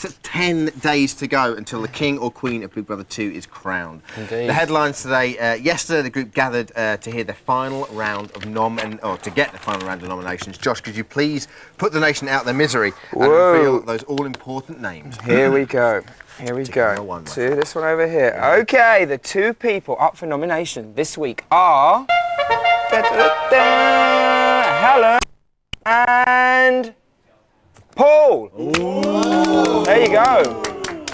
Just 10 days to go until the king or queen of Big Brother 2 is crowned. Indeed. The headlines today, yesterday the group gathered to hear their final round of to get the final round of nominations. Josh, could you please put the nation out of their misery and reveal those all-important names? Here we go. Here we go. To this one over here. Okay, the 2 people up for nomination this week are... Helen and... Paul! Ooh. There you go.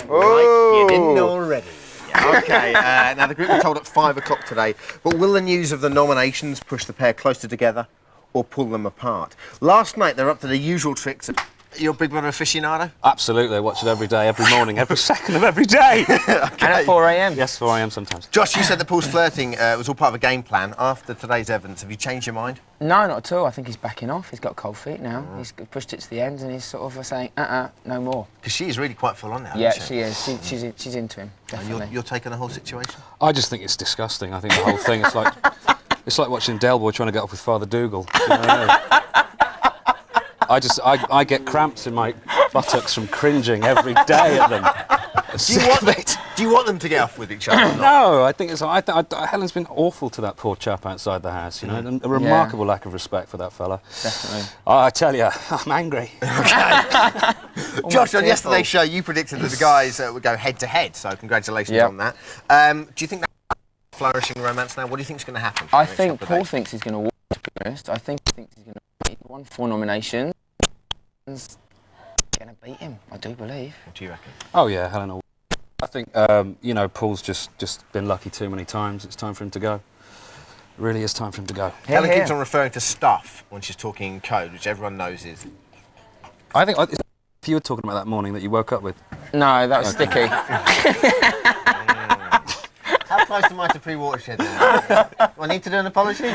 Right, you didn't know already. Yeah. Okay, now the group were told at 5 o'clock today, but will the news of the nominations push the pair closer together or pull them apart? Last night they were up to the usual tricks. You're a Big Brother aficionado? Absolutely, I watch it every day, every morning, every second of every day. Okay. And at 4 a.m? Yes, 4 a.m. sometimes. Josh, you said that Paul's flirting was all part of a game plan. After today's evidence, have you changed your mind? No, not at all. I think he's backing off. He's got cold feet now. He's pushed it to the end and he's sort of saying, no more. Because she's really quite full on now, Yeah, isn't she is. She's into him, definitely. And you're taking the whole situation? I just think it's disgusting. I think the whole thing, it's like watching Del Boy trying to get off with Father Dougal. You know what I mean? I get cramps in my buttocks from cringing every day at them. Do you want them to get off with each other? No, I think Helen's been awful to that poor chap outside the house, you know, and a remarkable lack of respect for that fella. Definitely. Oh, I tell you, I'm angry. Okay. Josh, on yesterday's show, you predicted that the guys would go head-to-head, so congratulations on that. Do you think that's flourishing romance now? What do you think is going to happen? I think Paul thinks he's going to win, to be honest. I think he thinks he's going to beat. He won 4 nominations. He's going to beat him, I do believe. What do you reckon? Oh, yeah, Helen will. I think, you know, Paul's just been lucky too many times. It's time for him to go. It really is time for him to go. Helen keeps on referring to stuff when she's talking in code, which everyone knows is... I think if you were talking about that morning that you woke up with. No, that was sticky. How close am I to pre-watershed then? Do I need to do an apology?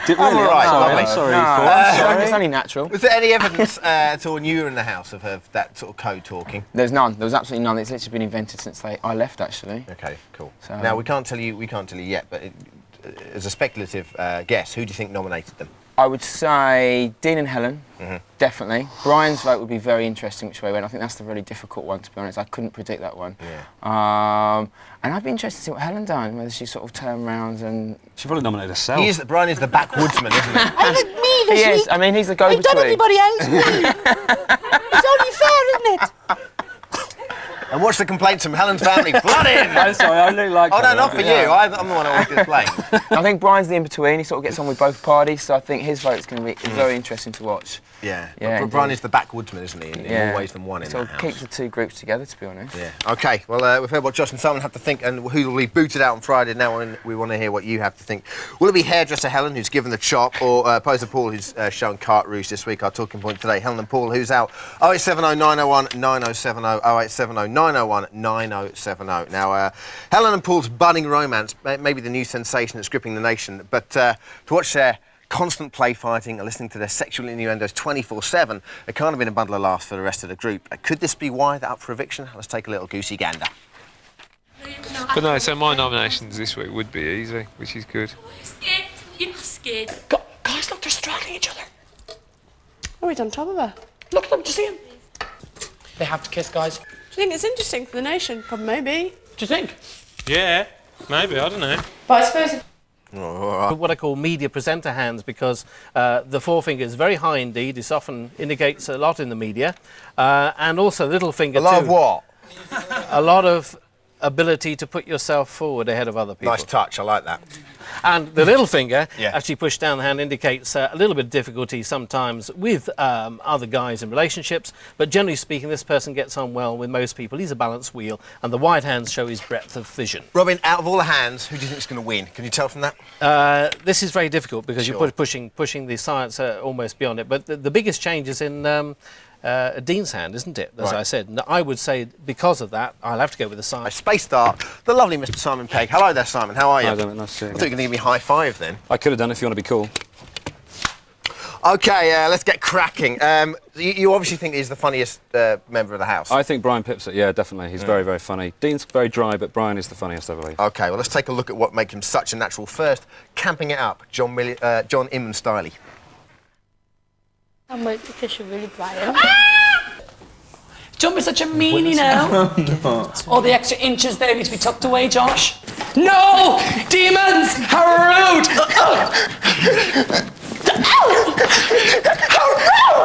Really? all right, I'm sorry. No, it's only natural. Was there any evidence at all when you were in the house of that sort of code talking? There's none. There was absolutely none. It's literally been invented since I left, actually. Okay, cool. So, now we can't tell you yet, but as a speculative guess, who do you think nominated them? I would say Dean and Helen, definitely. Brian's vote would be very interesting which way it went. I think that's the really difficult one, to be honest. I couldn't predict that one. Yeah. And I'd be interested to see what Helen done, whether she sort of turned around and... She probably nominated herself. Brian is the backwoodsman, isn't he? I think me this He is. week. I mean, he's the go-between. I've done everybody else. It's only fair, isn't it? And watch the complaints from Helen's family flood in! I'm sorry, I really like Oh, no, not for you. I'm the one who always gets blamed. I think Brian's the in-between. He sort of gets on with both parties, so I think his vote's going to be very interesting to watch. Yeah. Yeah, But Brian is the backwoodsman, isn't he? In more ways than one in sort that of house. keeps the 2 groups together, to be honest. Yeah. OK, well, we've heard what Josh and Simon have to think and who will be booted out on Friday. Now we want to hear what you have to think. Will it be hairdresser Helen, who's given the chop, or poser Paul, who's shown carte rouge this week? Our talking point today, Helen and Paul, who's out? 0870 901 9070, 0870 901 9070. Now, Helen and Paul's budding romance may be the new sensation that's gripping the nation, but to watch their constant play fighting and listening to their sexual innuendos 24/7, it can't have been a bundle of laughs for the rest of the group. Could this be why they're up for eviction? Let's take a little goosey gander. But no, so my nominations this week would be easy, which is good. Scared? You're not scared. Guys, look, they're straddling each other. Oh, he's on top of her. Look at them, do you see him? They have to kiss, guys. Do you think it's interesting for the nation? Probably, maybe. Do you think? Yeah, maybe, I don't know. But I suppose if what I call media presenter hands, because the forefinger is very high indeed. This often indicates a lot in the media. And also little finger A lot of what? A lot of ability to put yourself forward ahead of other people. Nice touch, I like that. And the little finger, Yeah. actually pushed down the hand, indicates a little bit of difficulty sometimes with other guys in relationships. But generally speaking, this person gets on well with most people. He's a balanced wheel, and the wide hands show his breadth of vision. Robin, out of all the hands, who do you think is going to win? Can you tell from that? This is very difficult because Sure. you're pushing the science almost beyond it. But the biggest change is in Dean's hand, isn't it? As Right. I said. And I would say because of that, I'll have to go with the science. Space Dart, the lovely Mr. Simon Pegg. Hello there, Simon. How are you? I don't know, nice to see you I thought you were going to give me a high five then. I could have done it if you want to be cool. OK, let's get cracking. You obviously think he's the funniest member of the house. I think Brian Pipsett, yeah, definitely. He's very, very funny. Dean's very dry, but Brian is the funniest, I believe. OK, well, let's take a look at what makes him such a natural. First, camping it up, John Inman Stiley. I might because you're really Brian. Don't be such a meanie now. All the extra inches there need to be tucked away, Josh. No! Demons! How rude! How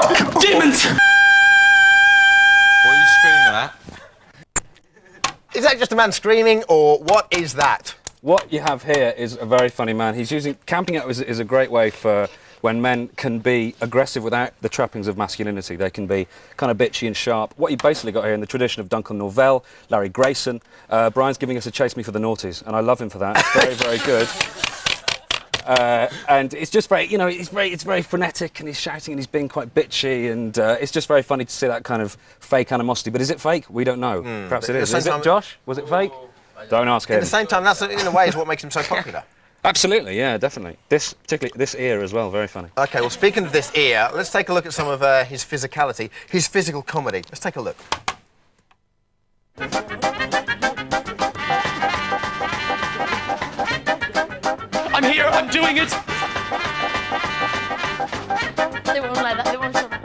rude! Demons! What are you screaming at? Is that just a man screaming, or what is that? What you have here is a very funny man. He's using camping out is a great way for when men can be aggressive without the trappings of masculinity. They can be kind of bitchy and sharp. What you basically got here in the tradition of Duncan Norvell, Larry Grayson. Brian's giving us a Chase Me for the Naughties, and I love him for that. It's very, very good. And it's just very, you know, it's very frenetic, and he's shouting and he's being quite bitchy, and it's just very funny to see that kind of fake animosity. But is it fake? We don't know. Perhaps it is. Is it, Josh? Was it fake? Don't ask him. At the same time, that's in a way is what makes him so popular. Absolutely, yeah, definitely. Particularly this ear as well, very funny. Okay, well, speaking of this ear, let's take a look at some of his physicality, his physical comedy. Let's take a look. I'm here, I'm doing it! They won't like that. They won't show that.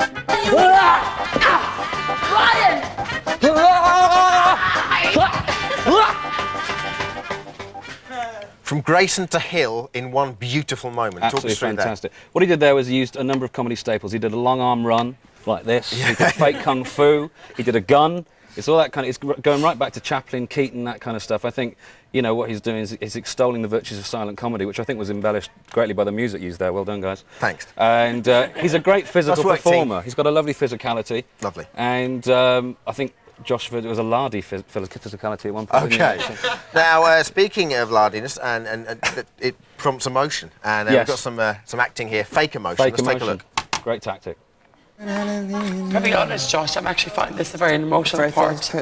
From Grayson to Hill in one beautiful moment. Absolutely Talk us through fantastic. What he did there was he used a number of comedy staples. He did a long arm run like this. He did fake kung fu. He did a gun. It's all that kind of. It's going right back to Chaplin, Keaton, that kind of stuff. I think you know what he's doing is extolling the virtues of silent comedy, which I think was embellished greatly by the music used there. Well done, guys. Thanks. And he's a great physical Nice work, performer. team. He's got a lovely physicality. Lovely. And I think Josh was a lardy physicality at one point. Okay. Didn't he? Now, speaking of lardiness, and it prompts emotion, and Yes. we've got some acting here. Fake emotion. Fake Let's emotion. take a look. Great tactic. To be honest, Josh, I'm actually finding this a very emotional part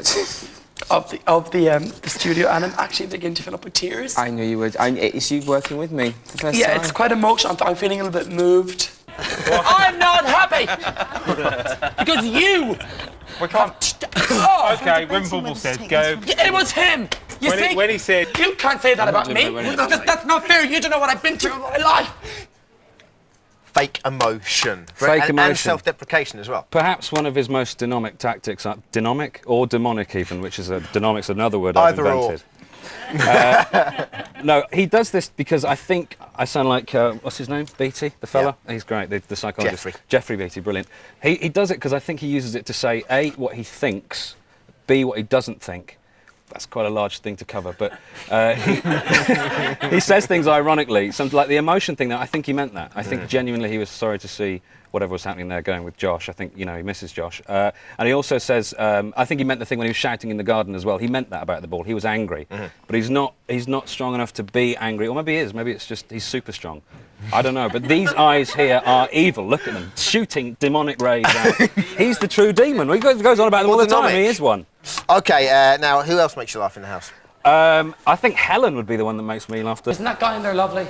of the studio, and I'm actually beginning to fill up with tears. I knew you would. It's you working with me for the first Yeah, time. it's quite emotional. I'm feeling a little bit moved. I'm not happy! Because you... We can't. Oh, Okay, when Bubble said go. it was him! You see? When he said. You can't say that about me. That's not fair. You don't know what I've been through in my life. Fake emotion. Fake and emotion. self-deprecation as well. Perhaps one of his most demonic tactics, demonic or demonic even, which is demonic's another word I've Either or. invented. No, he does this because I think I sound like, what's his name? Beatty, the fella? Yeah. He's great, the psychologist. Jeffrey Beatty, brilliant. He does it because I think he uses it to say, A, what he thinks, B, what he doesn't think. That's quite a large thing to cover, but he says things ironically. Something like the emotion thing, I think he meant that. I think genuinely he was sorry to see whatever was happening there going with Josh. I think, you know, he misses Josh. And he also says, I think he meant the thing when he was shouting in the garden as well. He meant that about the ball. He was angry. But he's not strong enough to be angry. Or maybe he is. Maybe it's just he's super strong. I don't know. But these eyes here are evil. Look at them. Shooting demonic rays out. He's the true demon. He goes on about them all the time. He is one. Okay, now, who else makes you laugh in the house? I think Helen would be the one that makes me laugh. Isn't that guy in there lovely?